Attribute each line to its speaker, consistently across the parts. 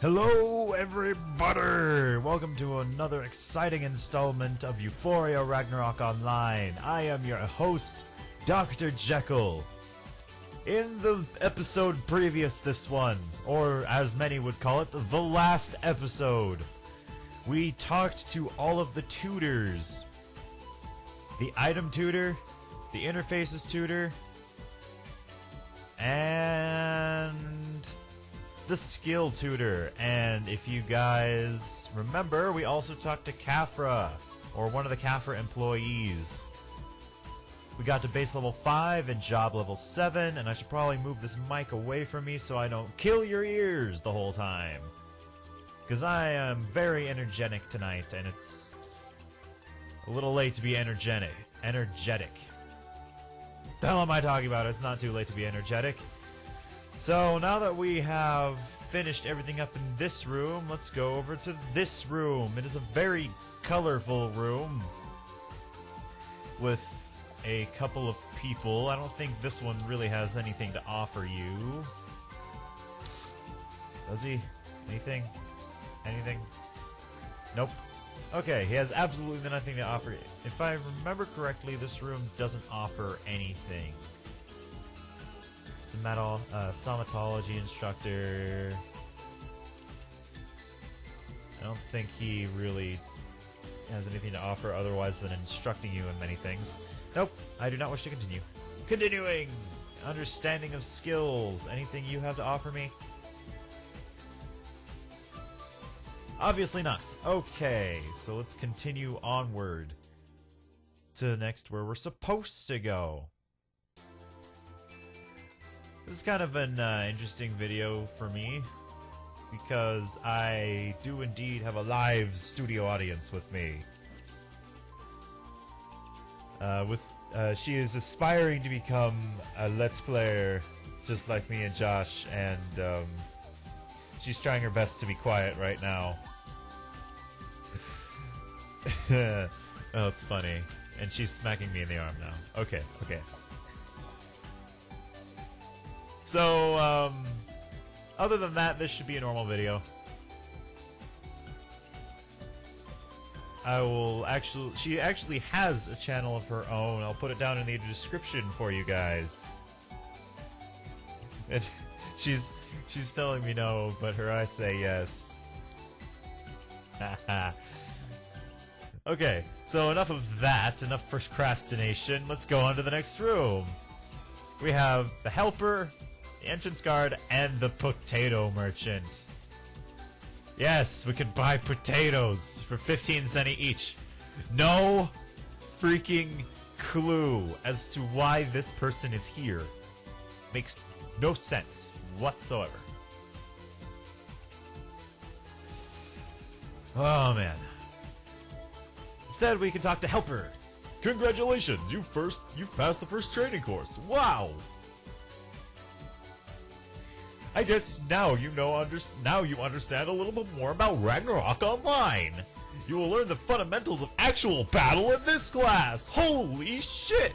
Speaker 1: Hello everybody! Welcome to another exciting installment of Euphoria Ragnarok Online. I am your host, Dr. Jekyll. In the episode previous this one, or as many would call it, the last episode, we talked to all of the tutors. The item tutor, the interfaces tutor, and the skill tutor. And if you guys remember, we also talked to Kafra, or one of the Kafra employees. We got to base level 5 and job level 7, and I should probably move this mic away from me so I don't kill your ears the whole time. Because I am very energetic tonight, and it's a little late to be energetic. The hell am I talking about? It's not too late to be energetic. So now that we have finished everything up in this room, let's go over to this room. It is a very colorful room with a couple of people. I don't think this one really has anything to offer you. Does he? Anything? Anything? Nope. Okay, he has absolutely nothing to offer. If I remember correctly, this room doesn't offer anything. Somatology instructor. I don't think he really has anything to offer otherwise than instructing you in many things. Nope, I do not wish to continue. Continuing! Understanding of skills. Anything you have to offer me? Obviously not. Okay, so let's continue onward to the next where we're supposed to go. This is kind of an interesting video for me, because I do indeed have a live studio audience with me. She is aspiring to become a Let's Player just like me and Josh, and she's trying her best to be quiet right now. Oh, it's funny. And she's smacking me in the arm now. Okay, okay. So, other than that, this should be a normal video. She actually has a channel of her own. I'll put it down in the description for you guys. And she's telling me no, but her eyes say yes. Okay, so enough of that, enough procrastination. Let's go on to the next room. We have the helper, the entrance guard, and the potato merchant. Yes, we can buy potatoes for 15 cents each. No freaking clue as to why this person is here. Makes no sense whatsoever. Oh man. Instead, we can talk to helper. Congratulations, you've passed the first training course. Wow. I guess now you understand a little bit more about Ragnarok Online. You will learn the fundamentals of actual battle in this class. Holy shit!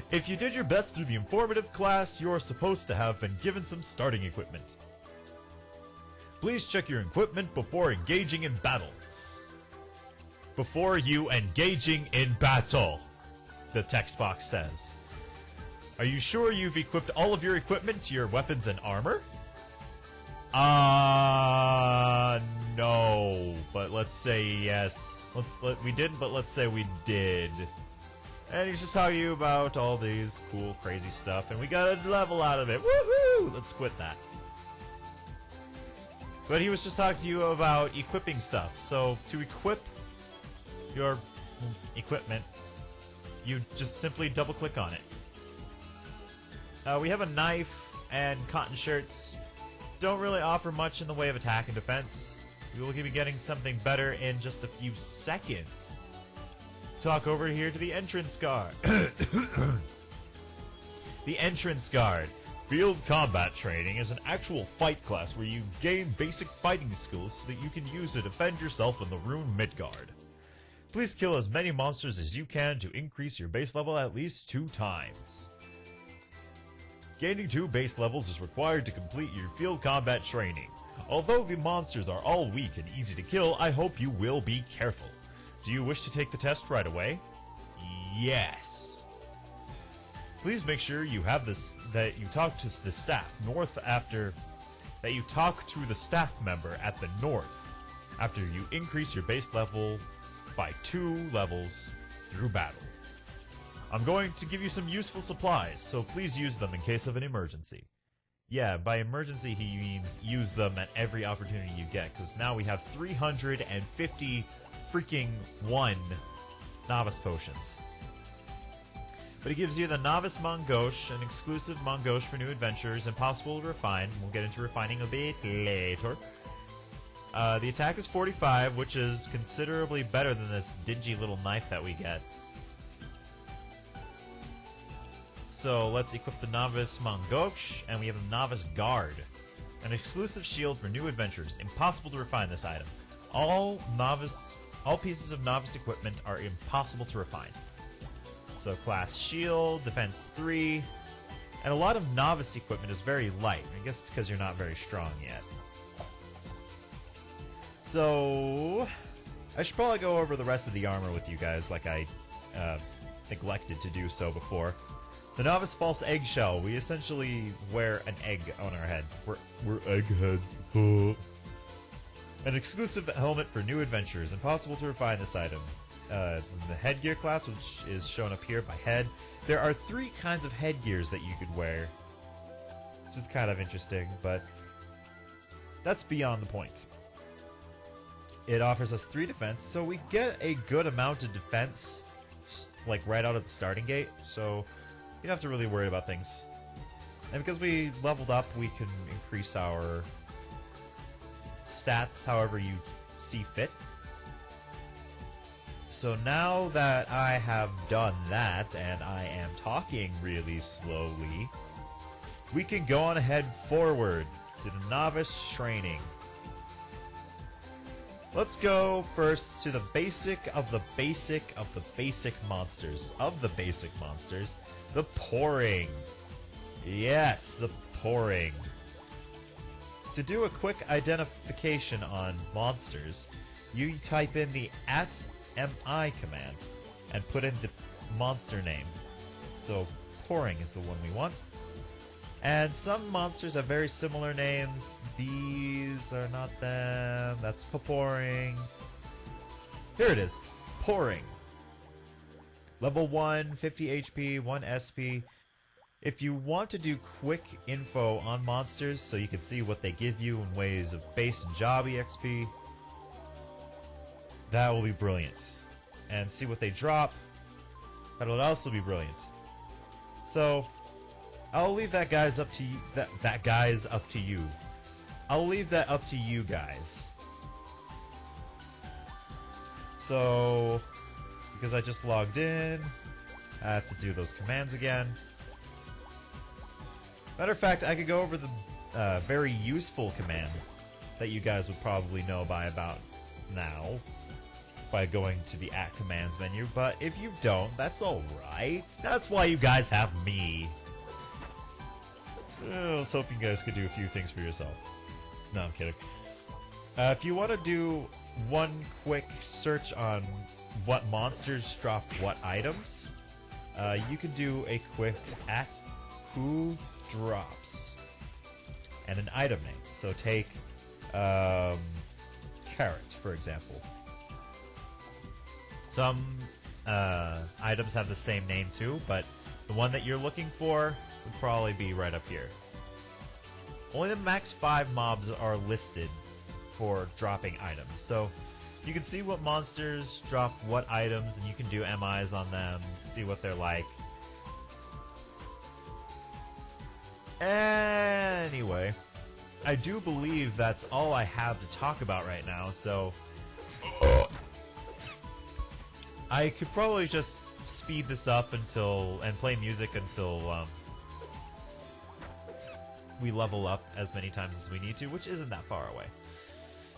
Speaker 1: If you did your best through the informative class, you are supposed to have been given some starting equipment. Please check your equipment before engaging in battle. Before you engaging in battle, the text box says. Are you sure you've equipped all of your equipment to your weapons and armor? No, but let's say yes. We didn't, but let's say we did. And he's just talking to you about all these cool, crazy stuff, and we got a level out of it. Woohoo! Let's quit that. But he was just talking to you about equipping stuff. So to equip your equipment, you just simply double-click on it. We have a knife and cotton shirts. Don't really offer much in the way of attack and defense. We will be getting something better in just a few seconds. Talk over here to the entrance guard. The entrance guard. Field combat training is an actual fight class where you gain basic fighting skills so that you can use to defend yourself in the Rune-Midgard. Please kill as many monsters as you can to increase your base level at least 2 times. Gaining 2 base levels is required to complete your field combat training. Although the monsters are all weak and easy to kill, I hope you will be careful. Do you wish to take the test right away? Yes. Please make sure you have this, that you talk to the staff north after that you talk to the staff member at the north after you increase your base level by 2 levels through battle. I'm going to give you some useful supplies, so please use them in case of an emergency. Yeah, by emergency he means use them at every opportunity you get, because now we have 350 freaking 1 novice potions. But he gives you the Novice Mongosh, an exclusive Mongosh for new adventurers, impossible to refine. We'll get into refining a bit later. The attack is 45, which is considerably better than this dingy little knife that we get. So let's equip the Novice Mongosh, and we have the Novice Guard, an exclusive shield for new adventurers. Impossible to refine this item. All pieces of novice equipment are impossible to refine. So class shield, defense 3, and a lot of novice equipment is very light. I guess it's because you're not very strong yet. So I should probably go over the rest of the armor with you guys, like I neglected to do so before. The Novice False Eggshell. We essentially wear an egg on our head. We're eggheads. An exclusive helmet for new adventurers. Impossible to refine this item. The headgear class, which is shown up here by head. There are 3 kinds of headgears that you could wear, which is kind of interesting, but that's beyond the point. It offers us 3 defense, so we get a good amount of defense, like right out of the starting gate, so you don't have to really worry about things. And because we leveled up, we can increase our stats however you see fit. So now that I have done that, and I am talking really slowly, we can go on ahead forward to the novice training. Let's go first to the basic of the basic of the basic monsters. Of the basic monsters, the pouring. Yes, the pouring. To do a quick identification on monsters, you type in the @mi command and put in the monster name. So pouring is the one we want. And some monsters have very similar names. These are not them. That's pouring. Here it is. Pouring. Level 1, 50 HP, 1 SP. If you want to do quick info on monsters so you can see what they give you in ways of base and job EXP, that will be brilliant. And see what they drop, that will also be brilliant. So I'll leave that guys up to you. That guy's up to you. I'll leave that up to you guys. So because I just logged in, I have to do those commands again. Matter of fact, I could go over the very useful commands that you guys would probably know by about now by going to the @commands menu, but if you don't, that's alright. That's why you guys have me. I was hoping you guys could do a few things for yourself. No, I'm kidding. If you want to do one quick search on what monsters drop what items, you can do a quick @who drops and an item name. So take carrot, for example. Some items have the same name too, but the one that you're looking for would probably be right up here. Only the max 5 mobs are listed for dropping items, so you can see what monsters drop what items, and you can do MIs on them, see what they're like. Anyway, I do believe that's all I have to talk about right now, so I could probably just speed this up and play music until we level up as many times as we need to, which isn't that far away.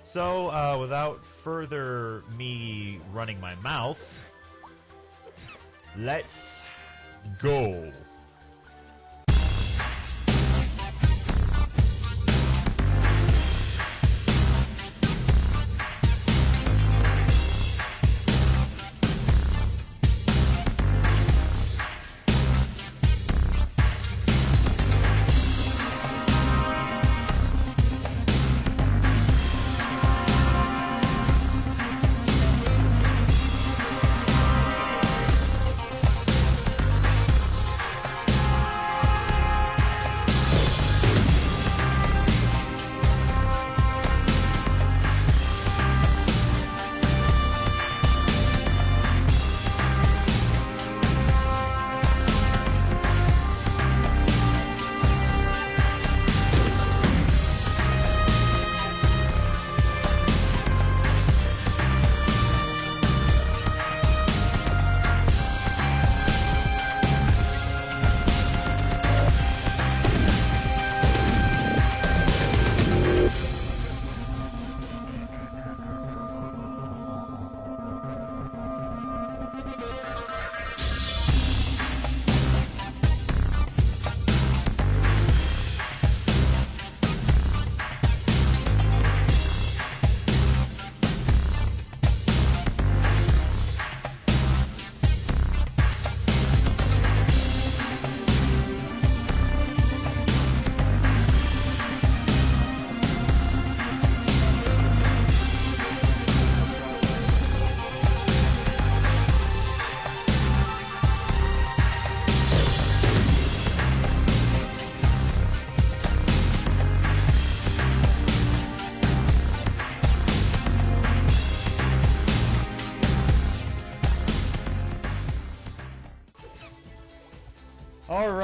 Speaker 1: So, without further me running my mouth, let's go.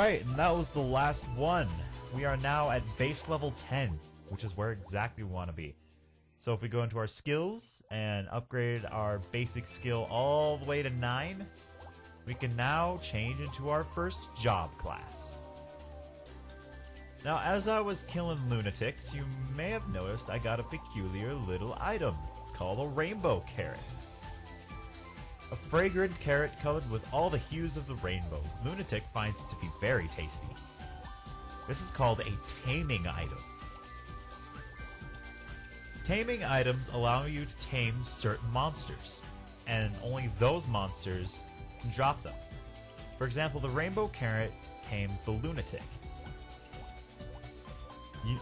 Speaker 1: Alright, and that was the last one. We are now at base level 10, which is where exactly we want to be. So if we go into our skills and upgrade our basic skill all the way to 9, we can now change into our first job class. Now, as I was killing lunatics, you may have noticed I got a peculiar little item. It's called a rainbow carrot. A fragrant carrot colored with all the hues of the rainbow. Lunatic finds it to be very tasty. This is called a taming item. Taming items allow you to tame certain monsters, and only those monsters can drop them. For example, the rainbow carrot tames the lunatic.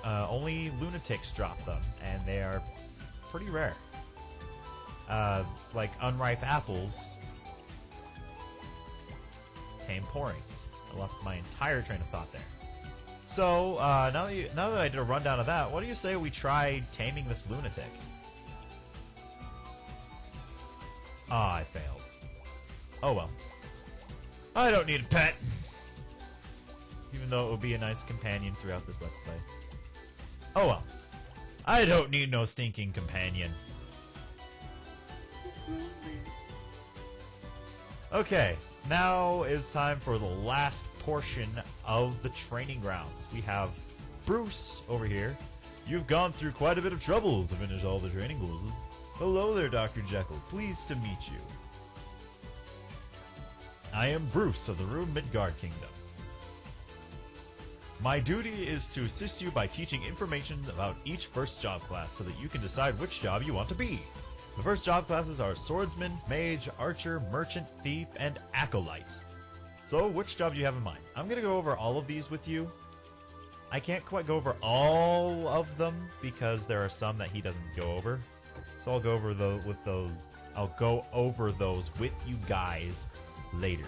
Speaker 1: Only lunatics drop them, and they are pretty rare. Like unripe apples tame porings. I lost my entire train of thought there. So, now that I did a rundown of that, what do you say we try taming this lunatic? Ah, I failed. Oh well. I don't need a pet! Even though it would be a nice companion throughout this Let's Play. Oh well. I don't need no stinking companion. Okay, now is time for the last portion of the training grounds. We have Bruce over here. You've gone through quite a bit of trouble to finish all the training goals. Hello there, Dr. Jekyll. Pleased to meet you. I am Bruce of the Rune-Midgard Kingdom. My duty is to assist you by teaching information about each first job class so that you can decide which job you want to be. The first job classes are Swordsman, Mage, Archer, Merchant, Thief, and Acolyte. So, which job do you have in mind? I'm going to go over all of these with you. I can't quite go over all of them because there are some that he doesn't go over. So I'll go over those with you guys later.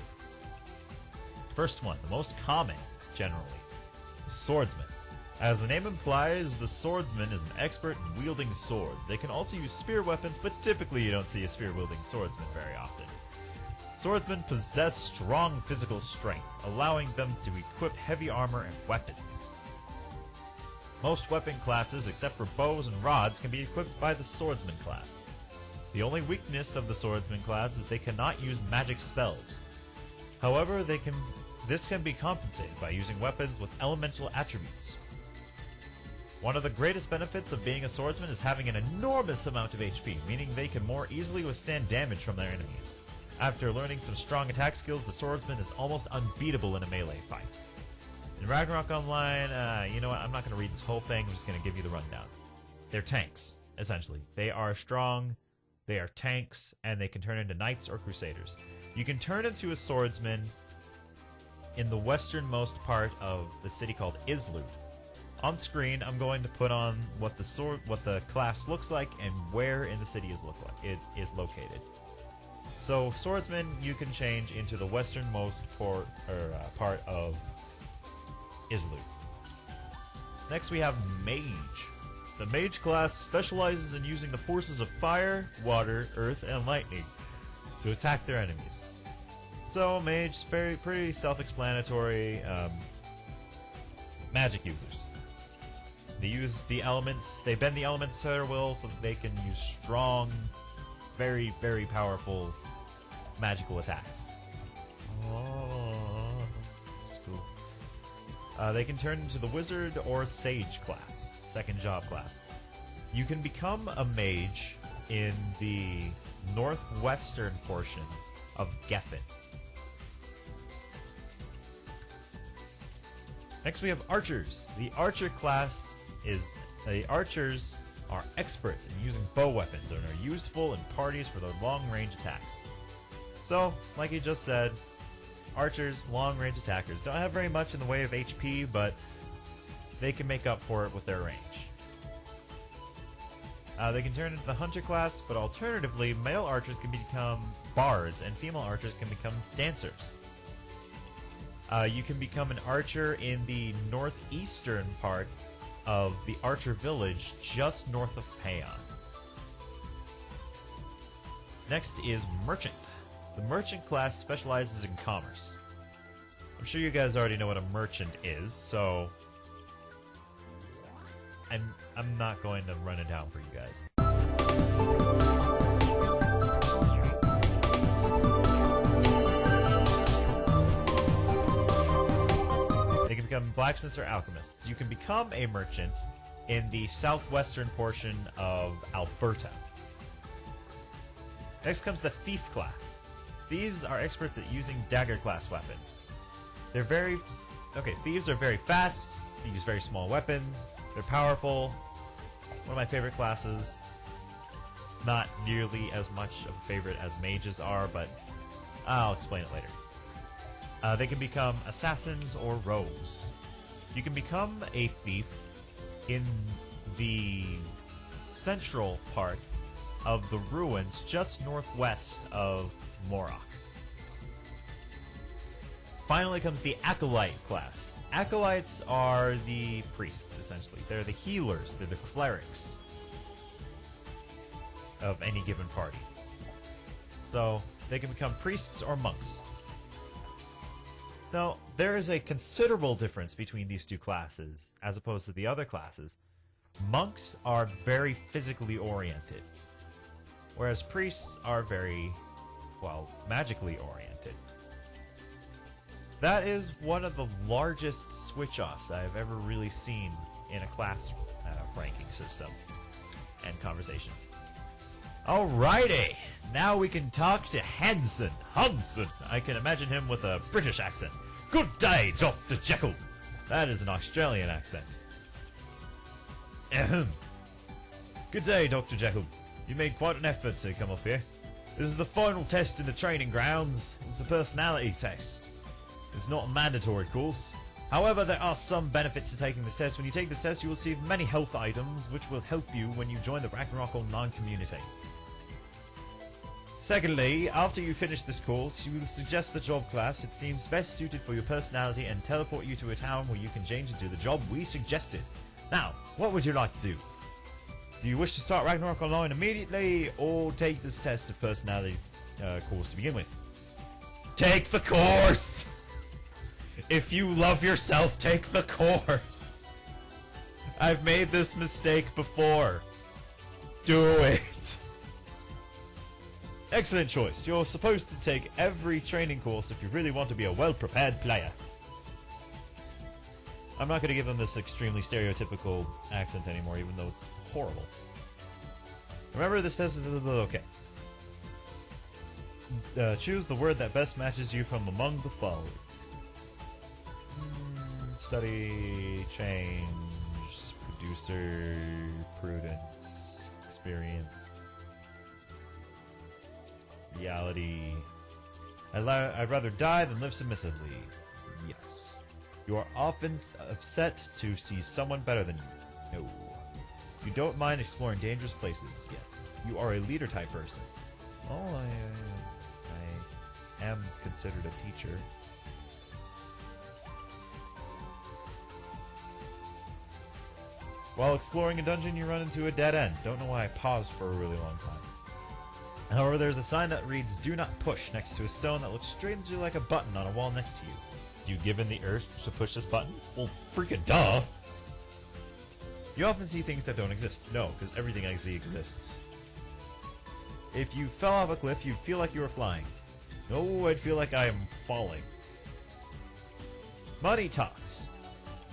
Speaker 1: First one, the most common, generally. Swordsman. As the name implies, the swordsman is an expert in wielding swords. They can also use spear weapons, but typically you don't see a spear-wielding swordsman very often. Swordsmen possess strong physical strength, allowing them to equip heavy armor and weapons. Most weapon classes, except for bows and rods, can be equipped by the swordsman class. The only weakness of the swordsman class is they cannot use magic spells. However, this can be compensated by using weapons with elemental attributes. One of the greatest benefits of being a swordsman is having an enormous amount of HP, meaning they can more easily withstand damage from their enemies. After learning some strong attack skills, the swordsman is almost unbeatable in a melee fight. In Ragnarok Online, you know what, I'm not going to read this whole thing, I'm just going to give you the rundown. They're tanks, essentially. They are strong, they are tanks, and they can turn into knights or crusaders. You can turn into a swordsman in the westernmost part of the city called Islud. On screen, I'm going to put on what the class looks like and where in the city it is located. So, swordsman, you can change into the westernmost part of Islud. Next, we have Mage. The Mage class specializes in using the forces of fire, water, earth, and lightning to attack their enemies. So, Mage, pretty self-explanatory magic users. They use the elements, they bend the elements to their will so that they can use strong, very, very powerful magical attacks. Oh, that's cool. They can turn into the Wizard or Sage class, second job class. You can become a mage in the northwestern portion of Geffen. Next we have Archers. The Archer class the Archers are experts in using bow weapons and are useful in parties for their long-range attacks. So, like he just said, Archers, long-range attackers, don't have very much in the way of HP, but they can make up for it with their range. They can turn into the Hunter class, but alternatively, male archers can become bards, and female archers can become dancers. You can become an archer in the northeastern part of the Archer village just north of Payon. Next is Merchant. The Merchant class specializes in commerce. I'm sure you guys already know what a merchant is, so I'm not going to run it down for you guys. They can become blacksmiths or alchemists. You can become a merchant in the southwestern portion of Alberta. Next comes the thief class. Thieves are experts at using dagger class weapons. Thieves are very fast, they use very small weapons, they're powerful. One of my favorite classes. Not nearly as much of a favorite as mages are, but I'll explain it later. They can become assassins or rogues. You can become a thief in the central part of the ruins just northwest of Morok. Finally comes the Acolyte class. Acolytes are the priests, essentially. They're the healers, they're the clerics of any given party. So, they can become priests or monks. Now, there is a considerable difference between these two classes, as opposed to the other classes. Monks are very physically oriented, whereas priests are very, well, magically oriented. That is one of the largest switch-offs I've ever really seen in a class ranking system and conversation. Alrighty, now we can talk to Hanson. I can imagine him with a British accent. Good day, Dr. Jekyll. That is an Australian accent. Ahem. Good day, Dr. Jekyll. You made quite an effort to come up here. This is the final test in the training grounds. It's a personality test. It's not a mandatory course. However, there are some benefits to taking this test. When you take this test, you will receive many health items, which will help you when you join the Ragnarok Online community. Secondly, after you finish this course, you will suggest the job class it seems best suited for your personality and teleport you to a town where you can change into the job we suggested. Now, what would you like to do? Do you wish to start Ragnarok Online immediately, or take this test of personality course to begin with? Take the course! If you love yourself, take the course! I've made this mistake before. Do it! Excellent choice. You're supposed to take every training course if you really want to be a well-prepared player. I'm not going to give them this extremely stereotypical accent anymore, even though it's horrible. Remember, this test is okay. Choose the word that best matches you from among the following. Study, change, producer, prudence, experience, reality. I'd rather die than live submissively. Yes. You are often upset to see someone better than you. No. You don't mind exploring dangerous places. Yes. You are a leader type person. Oh, I am considered a teacher. While exploring a dungeon, you run into a dead end. Don't know why I paused for a really long time. However, there's a sign that reads, "Do not push," next to a stone that looks strangely like a button on a wall next to you. Do you give in the urge to push this button? Well, freaking duh! You often see things that don't exist. No, because everything I see exists. If you fell off a cliff, you'd feel like you were flying. No, I'd feel like I am falling. Money talks.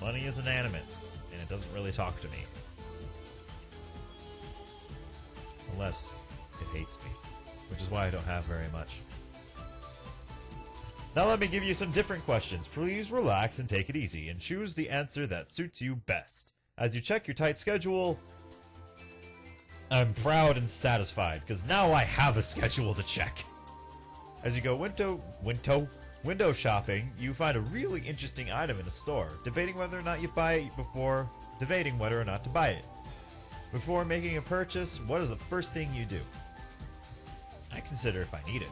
Speaker 1: Money is inanimate, and it doesn't really talk to me. Unless it hates me, which is why I don't have very much. Now let me give you some different questions. Please relax and take it easy, and choose the answer that suits you best. As you check your tight schedule, I'm proud and satisfied, because now I have a schedule to check. As you go window shopping, you find a really interesting item in a store, debating whether or not you buy it debating whether or not to buy it. Before making a purchase, what is the first thing you do? I consider if I need it.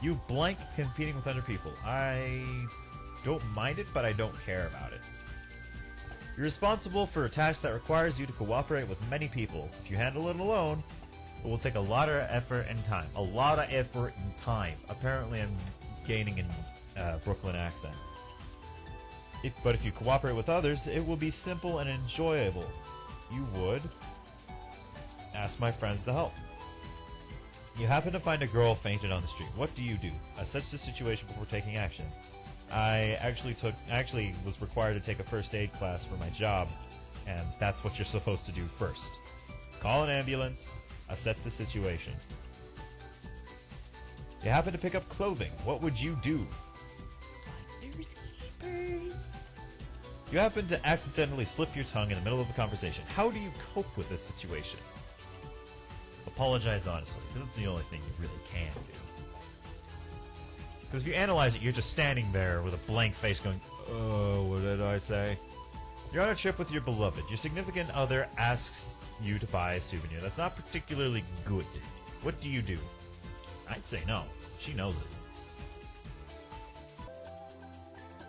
Speaker 1: You blank competing with other people. I don't mind it, but I don't care about it. You're responsible for a task that requires you to cooperate with many people. If you handle it alone, it will take a lot of effort and time. A lot of effort and time. Apparently I'm gaining a Brooklyn accent. But if you cooperate with others, it will be simple and enjoyable. You would ask my friends to help. You happen to find a girl fainted on the street. What do you do? Assess the situation before taking action. I actually was required to take a first aid class for my job, and that's what you're supposed to do first. Call an ambulance, assess the situation. You happen to pick up clothing. What would you do? Finders keepers. You happen to accidentally slip your tongue in the middle of a conversation. How do you cope with this situation? Apologize honestly, because it's the only thing you really can do. Because if you analyze it, you're just standing there with a blank face going, oh, what did I say? You're on a trip with your beloved. Your significant other asks you to buy a souvenir. That's not particularly good. What do you do? I'd say no. She knows it.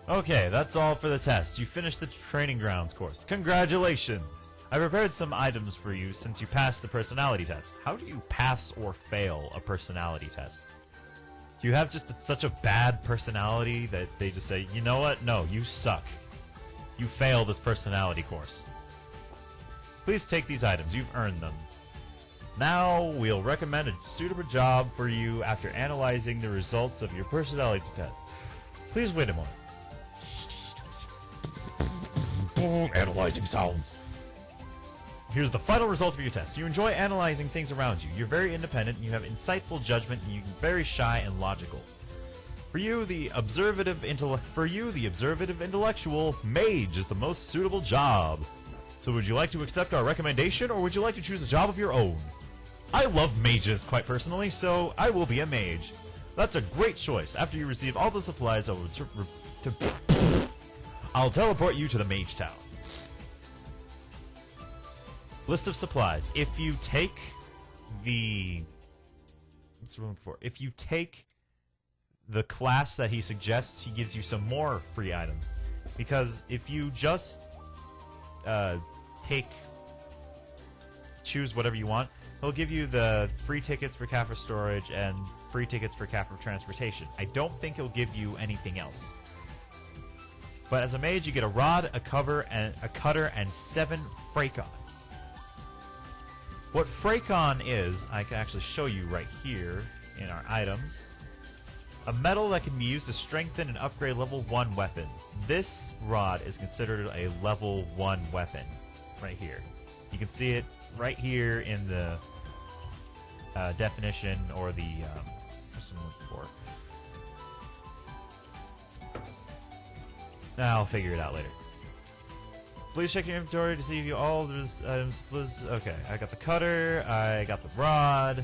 Speaker 1: Okay, that's all for the test. You finished the training grounds course. Congratulations! I prepared some items for you since you passed the personality test. How do you pass or fail a personality test? Do you have just such a bad personality that they just say, you know what? No, you suck. You fail this personality course. Please take these items. You've earned them. Now, we'll recommend a suitable job for you after analyzing the results of your personality test. Please wait a moment. Analyzing sounds. Here's the final result of your test. You enjoy analyzing things around you. You're very independent, and you have insightful judgment, and you're very shy and logical. For you, the observative intellectual mage is the most suitable job. So would you like to accept our recommendation, or would you like to choose a job of your own? I love mages, quite personally, so I will be a mage. That's a great choice. After you receive all the supplies, I'll teleport you to the Mage Town. List of supplies. If you take the... What's we're looking for? If you take the class that he suggests, he gives you some more free items. Because if you just choose whatever you want, he'll give you the free tickets for Cafer storage and free tickets for Cafer transportation. I don't think he'll give you anything else. But as a mage, you get a rod, a cutter, and 7 Fracon. What Fracon is, I can actually show you right here in our items. A metal that can be used to strengthen and upgrade level 1 weapons. This rod is considered a level 1 weapon, right here. You can see it right here in the definition, or the, what's I'm looking for? I'll figure it out later. Please check your inventory to see if you all those items. Please, okay, I got the cutter, I got the rod,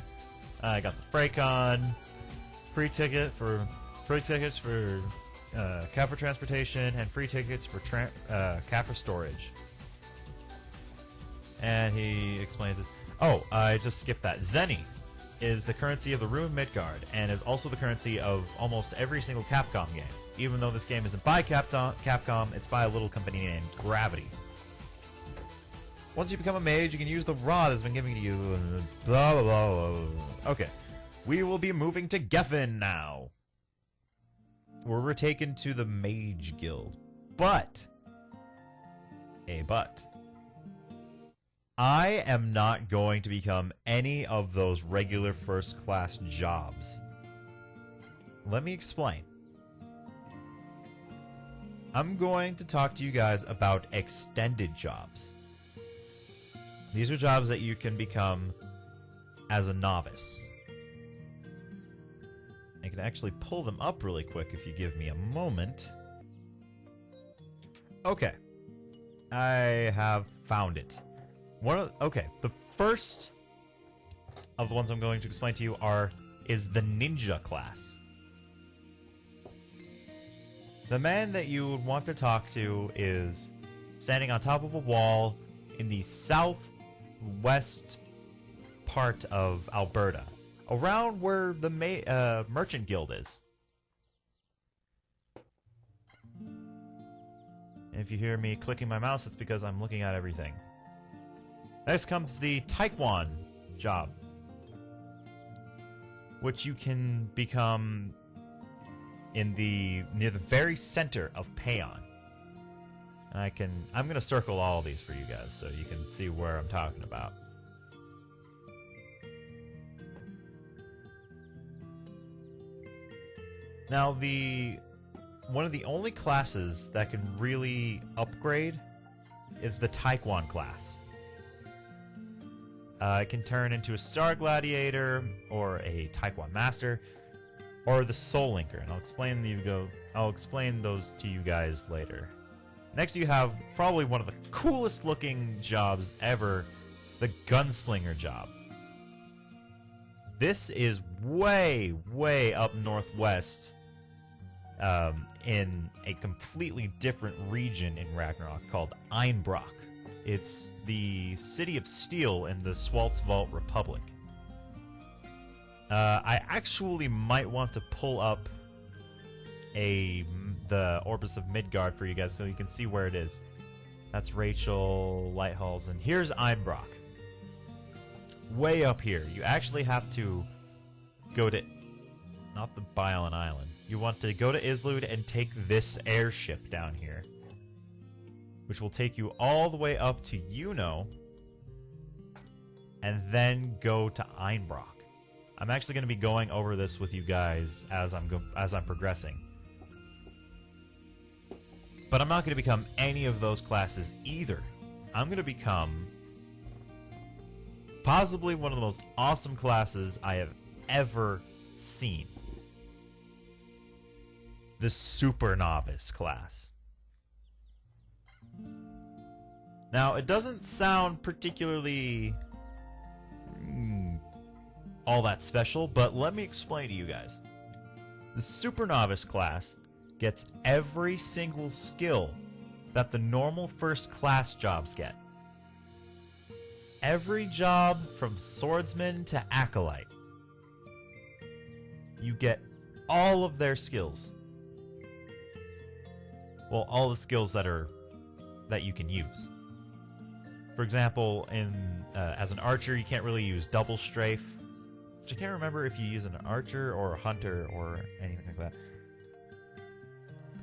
Speaker 1: I got the Fracon, free tickets for Cafer transportation, and free tickets for Cafer storage. And he explains this. Oh, I just skipped that. Zenny is the currency of the Rune-Midgard, and is also the currency of almost every single Capcom game. Even though this game isn't by Capcom, it's by a little company named Gravity. Once you become a mage, you can use the rod that's been given to you. Blah, blah, blah, blah. Okay. We will be moving to Geffen now. We're taken to the Mage Guild. But. I am not going to become any of those regular first-class jobs. Let me explain. I'm going to talk to you guys about extended jobs. These are jobs that you can become as a novice. I can actually pull them up really quick if you give me a moment. Okay. I have found it. Okay, the first of the ones I'm going to explain to you is the ninja class. The man that you would want to talk to is standing on top of a wall in the southwest part of Alberta, around where the Merchant Guild is. And if you hear me clicking my mouse, it's because I'm looking at everything. Next comes the Taekwon job, which you can become near the very center of Paeon. And I'm going to circle all of these for you guys so you can see where I'm talking about. Now, one of the only classes that can really upgrade is the Taekwon class. It can turn into a Star Gladiator, or a Taekwon Master, or the Soul Linker, and I'll explain those to you guys later. Next, you have probably one of the coolest looking jobs ever, the Gunslinger job. This is way, way up northwest, in a completely different region in Ragnarok called Einbrock. It's the City of Steel in the Schwarzwald Republic. I actually might want to pull up the Orbis of Midgard for you guys so you can see where it is. That's Rachel, Lighthalls, and here's Einbrock. Way up here. You actually have to go to... not the Biolin Island. You want to go to Islud and take this airship down here, which will take you all the way up to Juno, and then go to Einbrock. I'm actually going to be going over this with you guys as I'm progressing. But I'm not going to become any of those classes either. I'm going to become possibly one of the most awesome classes I have ever seen. The Super Novice class. Now, it doesn't sound particularly all that special, but let me explain to you guys. The Super Novice class gets every single skill that the normal first class jobs get. Every job from swordsman to acolyte. You get all of their skills. Well, all the skills that you can use. For example, as an archer, you can't really use double strafe, which I can't remember if you use an archer or a hunter or anything like that.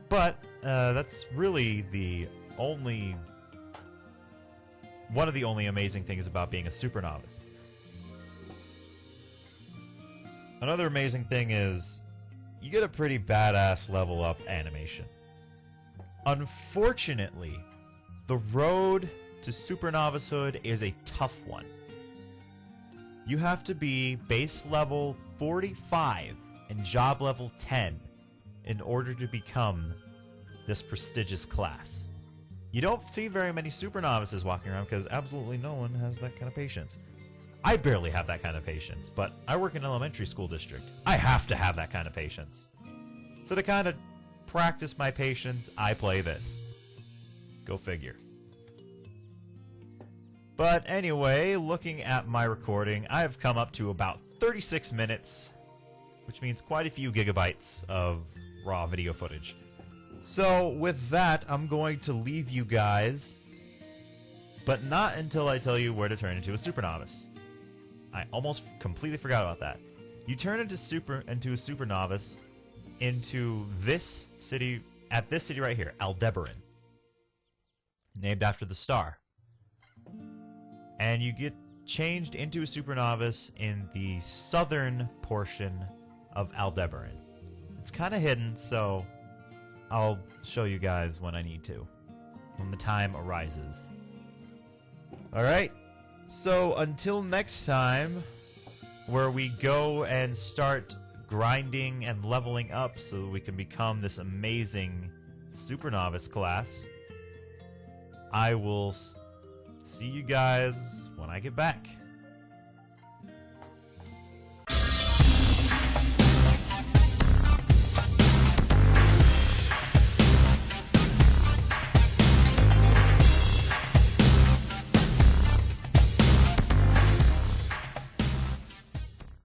Speaker 1: But that's really one of the only amazing things about being a Super Novice. Another amazing thing is you get a pretty badass level up animation. Unfortunately, the road to Super Novicehood is a tough one. You have to be base level 45 and job level 10 in order to become this prestigious class. You don't see very many Super Novices walking around because absolutely no one has that kind of patience. I barely have that kind of patience, but I work in an elementary school district. I have to have that kind of patience. So to kind of practice my patience, I play this. Go figure. But anyway, looking at my recording, I've come up to about 36 minutes, which means quite a few gigabytes of raw video footage. So with that, I'm going to leave you guys, but not until I tell you where to turn into a Super Novice. I almost completely forgot about that. You turn into a Super Novice into this city, at this city right here, Aldebaran, named after the star. And you get changed into a Super Novice in the southern portion of Aldebaran. It's kind of hidden, so I'll show you guys when I need to, when the time arises. Alright, so until next time, where we go and start grinding and leveling up so we can become this amazing Super Novice class, I will see you guys when I get back.